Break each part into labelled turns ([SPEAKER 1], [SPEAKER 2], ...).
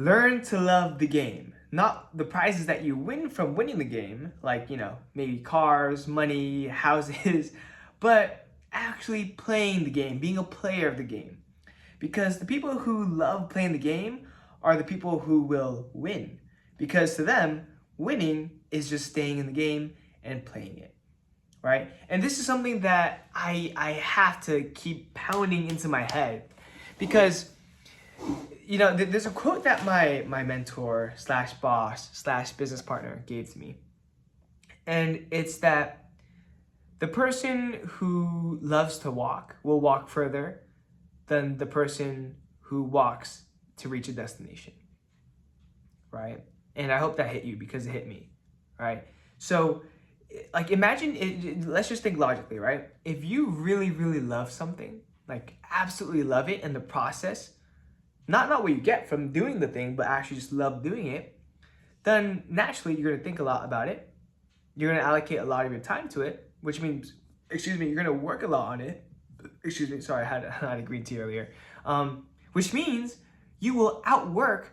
[SPEAKER 1] Learn to love the game, not the prizes that you win from winning the game, like, maybe cars, money, houses, but actually playing the game, being a player of the game. Because the people who love playing the game are the people who will win. Because to them, winning is just staying in the game and playing it, right? And this is something that I have to keep pounding into my head. Because, there's a quote that my mentor slash boss slash business partner gave to me. And it's that the person who loves to walk will walk further than the person who walks to reach a destination, right? And I hope that hit you because it hit me, right? So, like, imagine, let's just think logically, right? If you really, really love something, like absolutely love it in the process, not what you get from doing the thing, but actually just love doing it, then naturally you're gonna think a lot about it. You're gonna allocate a lot of your time to it, which means, you're gonna work a lot on it. Sorry, I had a green tea earlier. Which means you will outwork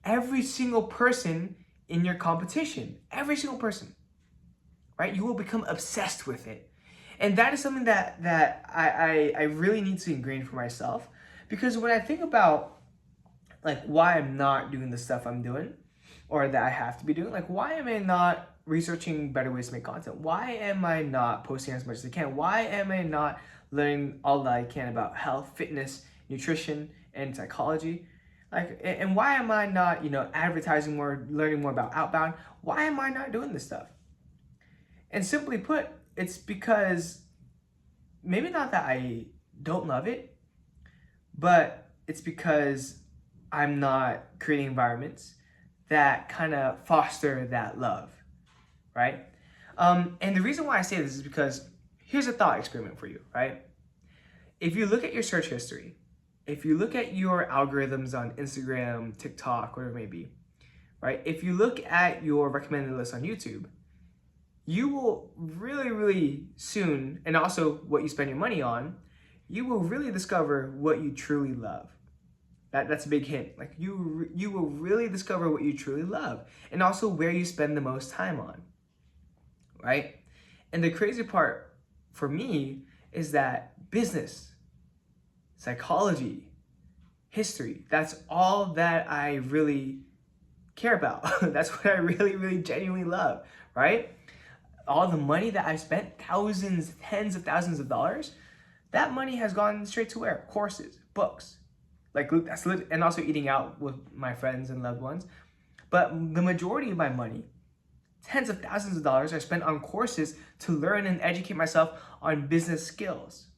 [SPEAKER 1] every single person in your competition. Every single person, right? You will become obsessed with it. And that is something that I really need to ingrain for myself. Because when I think about like why I'm not doing the stuff I'm doing, or that I have to be doing, like why am I not researching better ways to make content? Why am I not posting as much as I can? Why am I not learning all that I can about health, fitness, nutrition, and psychology? Like, and why am I not, advertising more, learning more about outbound? Why am I not doing this stuff? And simply put, it's because maybe not that I don't love it, but it's because I'm not creating environments that kind of foster that love, right? And the reason why I say this is because here's a thought experiment for you, right? If you look at your search history, if you look at your algorithms on Instagram, TikTok, whatever it may be, right? If you look at your recommended list on YouTube, you will really, really soon, and also what you spend your money on, you will really discover what you truly love. That's a big hint. Like you will really discover what you truly love, and also where you spend the most time on, right? And the crazy part for me is that business, psychology, history, that's all that I really care about. That's what I really, really genuinely love, right? All the money that I spent, thousands, tens of thousands of dollars, that money has gone straight to where? Courses, books, and also eating out with my friends and loved ones. But the majority of my money, tens of thousands of dollars, are spent on courses to learn and educate myself on business skills,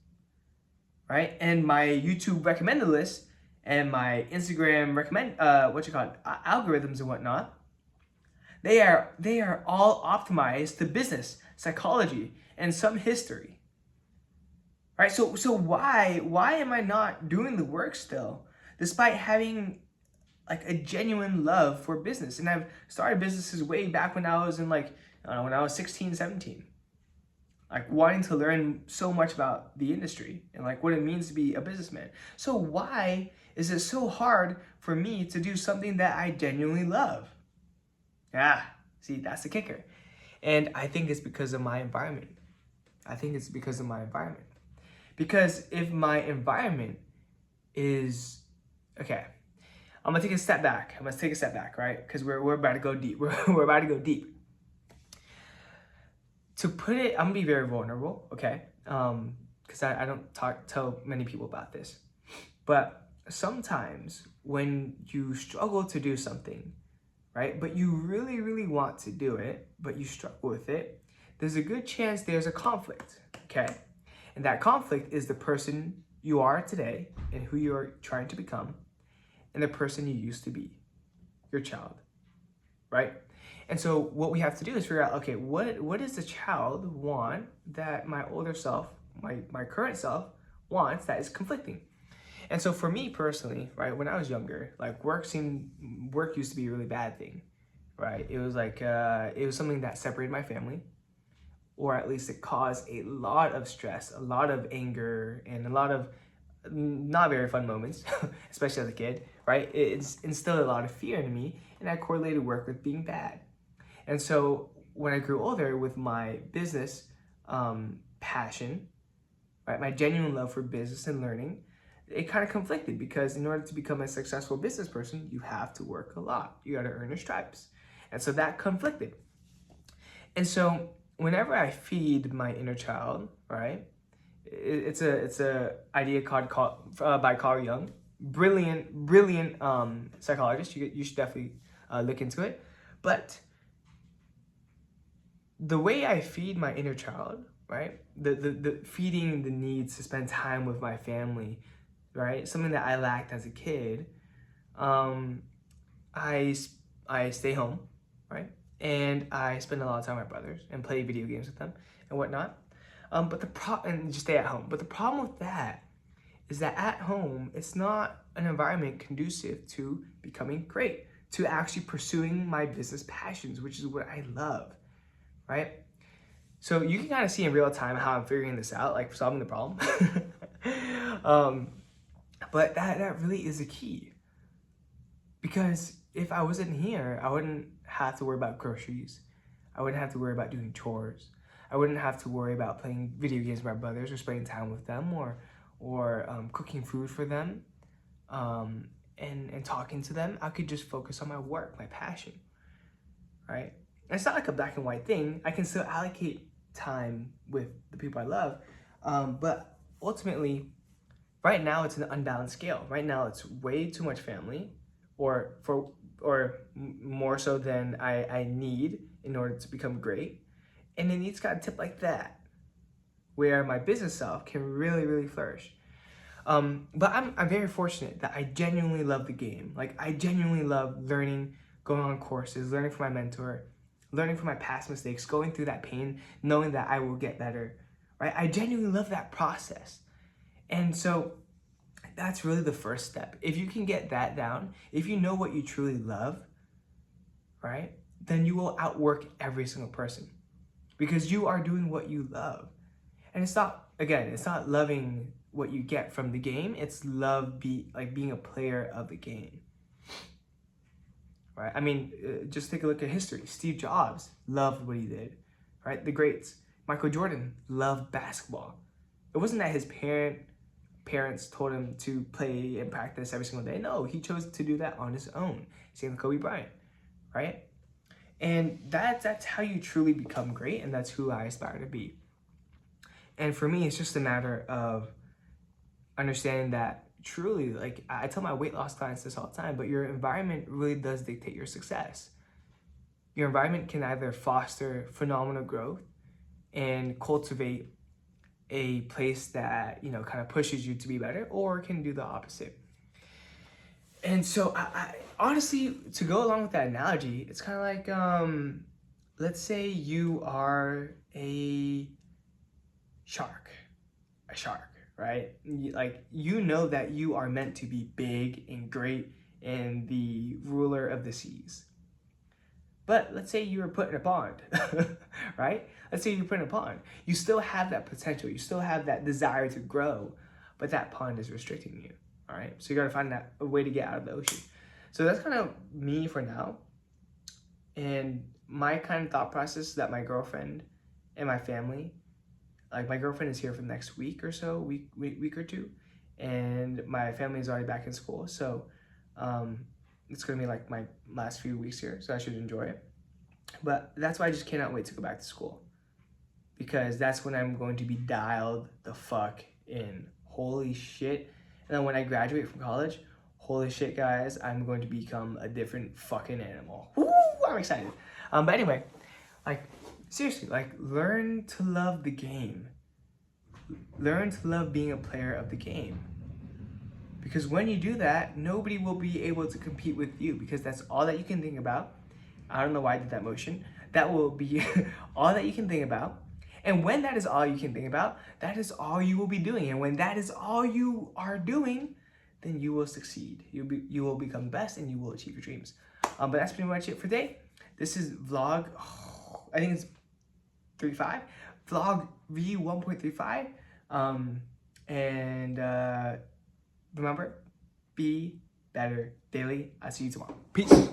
[SPEAKER 1] right? And my YouTube recommended list and my Instagram algorithms and whatnot, they are all optimized to business, psychology, and some history. Right? So why am I not doing the work still, despite having like a genuine love for business? And I've started businesses way back when I was in when I was 16, 17. Like wanting to learn so much about the industry and like what it means to be a businessman. So why is it so hard for me to do something that I genuinely love? See, that's the kicker. And I think it's because of my environment. Because if my environment is, okay, I'm gonna take a step back, right? Because we're about to go deep. We're about to go deep. To put it, I'm gonna be very vulnerable, okay? Because I don't tell many people about this. But sometimes when you struggle to do something, right? But you really, really want to do it, but you struggle with it, there's a good chance there's a conflict, okay? And that conflict is the person you are today and who you're trying to become, and the person you used to be, your child, right? And so what we have to do is figure out, okay, what does the child want that my older self, my current self wants that is conflicting? And so for me personally, right, when I was younger, like work used to be a really bad thing, right? It was like, it was something that separated my family, or at least it caused a lot of stress, a lot of anger, and a lot of not very fun moments, especially as a kid, right? It's instilled a lot of fear in me, and I correlated work with being bad. And so when I grew older with my business passion, right, my genuine love for business and learning, it kind of conflicted because in order to become a successful business person, you have to work a lot. You got to earn your stripes. And so that conflicted. And so whenever I feed my inner child, right, it's a idea called by Carl Jung, brilliant psychologist. You should definitely look into it. But the way I feed my inner child, right, the feeding the needs to spend time with my family, right, something that I lacked as a kid, I stay home, right, and I spend a lot of time with my brothers and play video games with them and whatnot. And just stay at home. But the problem with that is that at home, it's not an environment conducive to becoming great, to actually pursuing my business passions, which is what I love, right? So you can kind of see in real time how I'm figuring this out, like solving the problem. But that really is a key. Because if I wasn't here, I wouldn't have to worry about groceries. I wouldn't have to worry about doing chores. I wouldn't have to worry about playing video games with my brothers or spending time with them or cooking food for them and talking to them. I could just focus on my work, my passion, right? And it's not like a black and white thing. I can still allocate time with the people I love, but ultimately, right now it's an unbalanced scale. Right now it's way too much family, or more so than I need in order to become great. And then it's got a tip like that, where my business self can really flourish. But I'm very fortunate that I genuinely love the game. Like, I genuinely love learning, going on courses, learning from my mentor, learning from my past mistakes, going through that pain, knowing that I will get better, right? I genuinely love that process. And so that's really the first step. If you can get that down, if you know what you truly love, right, then you will outwork every single person because you are doing what you love. And it's not loving what you get from the game. It's being a player of the game, right? I mean, just take a look at history. Steve Jobs loved what he did, right? The greats. Michael Jordan loved basketball. It wasn't that his parents told him to play and practice every single day. No, he chose to do that on his own. Same with Kobe Bryant, right? And that's how you truly become great, and that's who I aspire to be. And for me, it's just a matter of understanding that truly, like I tell my weight loss clients this all the time, but your environment really does dictate your success. Your environment can either foster phenomenal growth and cultivate a place that, kind of pushes you to be better, or can do the opposite. And so I honestly, to go along with that analogy, it's kind of like, let's say you are a shark, right? You know that you are meant to be big and great and the ruler of the seas. But let's say you were put in a pond, right? Let's say you're put in a pond. You still have that potential. You still have that desire to grow, but that pond is restricting you, all right? So you gotta find a way to get out of the ocean. So that's kind of me for now. And my kind of thought process is that my girlfriend and my family, like my girlfriend is here for the next week or so, week or two, and my family is already back in school. So it's gonna be like my last few weeks here, so I should enjoy it. But that's why I just cannot wait to go back to school, because that's when I'm going to be dialed the fuck in. Holy shit. And then when I graduate from college, holy shit, guys, I'm going to become a different fucking animal. Woo, I'm excited. But anyway, like, seriously, like, learn to love the game. Learn to love being a player of the game. Because when you do that, nobody will be able to compete with you, because that's all that you can think about. I don't know why I did that motion. That will be all that you can think about. And when that is all you can think about, that is all you will be doing. And when that is all you are doing, then you will succeed. You will become the best, and you will achieve your dreams. But that's pretty much it for today. This is vlog, I think it's 3.5. Vlog view 1.35. And remember, be better daily. I'll see you tomorrow. Peace.